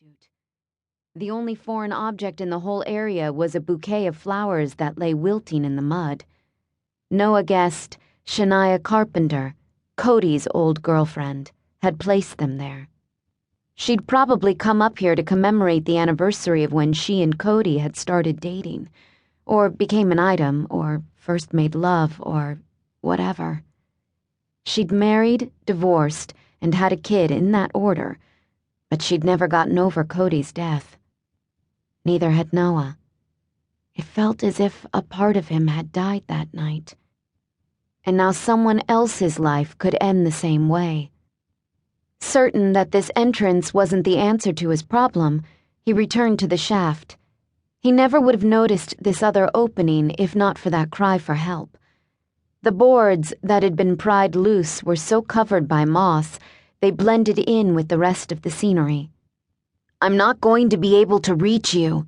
destitute. The only foreign object in the whole area was a bouquet of flowers that lay wilting in the mud. Noah guessed Shania Carpenter, Cody's old girlfriend, had placed them there. She'd probably come up here to commemorate the anniversary of when she and Cody had started dating, or became an item, or first made love, or whatever. She'd married, divorced, and had a kid in that order, but she'd never gotten over Cody's death. Neither had Noah. It felt as if a part of him had died that night. And now someone else's life could end the same way. Certain that this entrance wasn't the answer to his problem, he returned to the shaft. He never would have noticed this other opening if not for that cry for help. The boards that had been pried loose were so covered by moss, they blended in with the rest of the scenery. "I'm not going to be able to reach you,"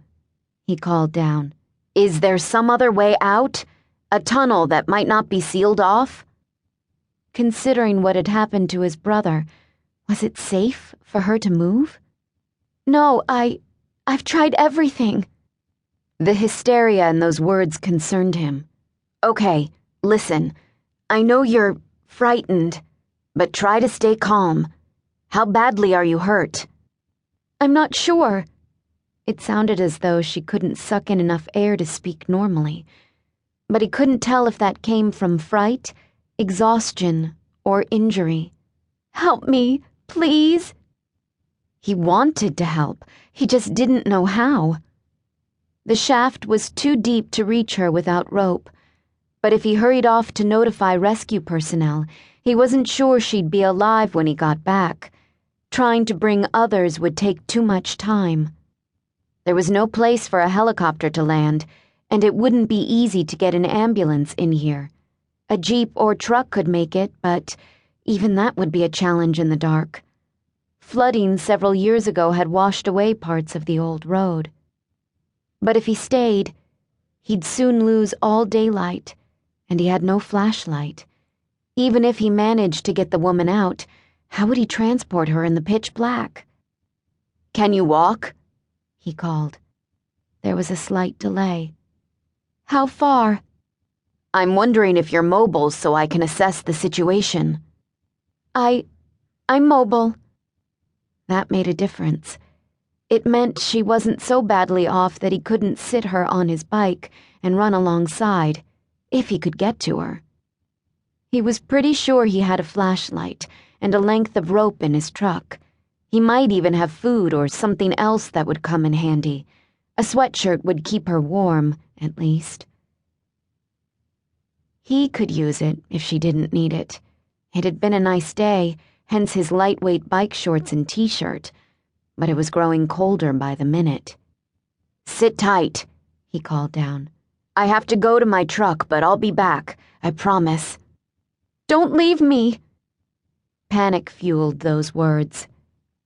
he called down. "Is there some other way out? A tunnel that might not be sealed off?" Considering what had happened to his brother, was it safe for her to move? "No, I've tried everything." The hysteria in those words concerned him. "Okay, listen. I know you're frightened, but try to stay calm. How badly are you hurt?" "I'm not sure." It sounded as though she couldn't suck in enough air to speak normally, but he couldn't tell if that came from fright, exhaustion, or injury. "Help me, please." He wanted to help, he just didn't know how. The shaft was too deep to reach her without rope, but if he hurried off to notify rescue personnel, he wasn't sure she'd be alive when he got back. Trying to bring others would take too much time. There was no place for a helicopter to land, and it wouldn't be easy to get an ambulance in here. A jeep or truck could make it, but even that would be a challenge in the dark. Flooding several years ago had washed away parts of the old road. But if he stayed, he'd soon lose all daylight, and he had no flashlight. Even if he managed to get the woman out, how would he transport her in the pitch black? "Can you walk?" he called. There was a slight delay. "How far?" "I'm wondering if you're mobile so I can assess the situation." I'm mobile." That made a difference. It meant she wasn't so badly off that he couldn't sit her on his bike and run alongside, if he could get to her. He was pretty sure he had a flashlight and a length of rope in his truck. He might even have food or something else that would come in handy. A sweatshirt would keep her warm, at least. He could use it if she didn't need it. It had been a nice day, hence his lightweight bike shorts and t-shirt, but it was growing colder by the minute. "Sit tight," he called down. "I have to go to my truck, but I'll be back, I promise." "Don't leave me." Panic fueled those words.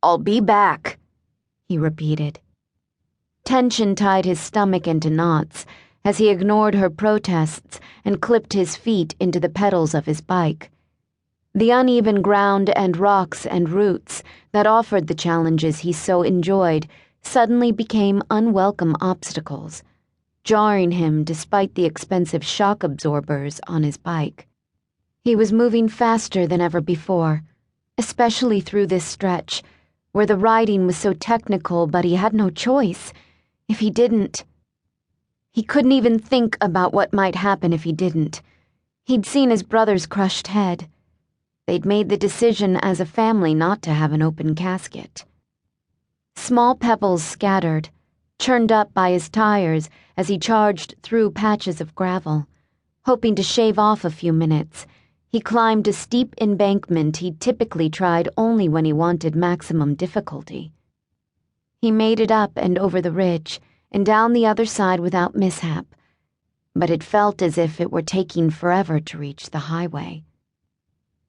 "I'll be back," he repeated. Tension tied his stomach into knots as he ignored her protests and clipped his feet into the pedals of his bike. The uneven ground and rocks and roots that offered the challenges he so enjoyed suddenly became unwelcome obstacles, jarring him despite the expensive shock absorbers on his bike. He was moving faster than ever before, especially through this stretch, where the riding was so technical but he had no choice. If he didn't... He couldn't even think about what might happen if he didn't. He'd seen his brother's crushed head. They'd made the decision as a family not to have an open casket. Small pebbles scattered, churned up by his tires as he charged through patches of gravel. Hoping to shave off a few minutes, he climbed a steep embankment he'd typically tried only when he wanted maximum difficulty. He made it up and over the ridge, and down the other side without mishap, but it felt as if it were taking forever to reach the highway.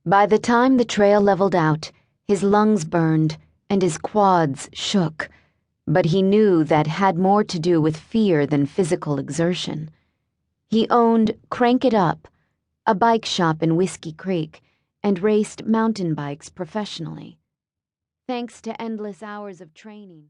By the time the trail leveled out, his lungs burned and his quads shook, but he knew that had more to do with fear than physical exertion. He owned Crank It Up, a bike shop in Whiskey Creek, and raced mountain bikes professionally. Thanks to endless hours of training,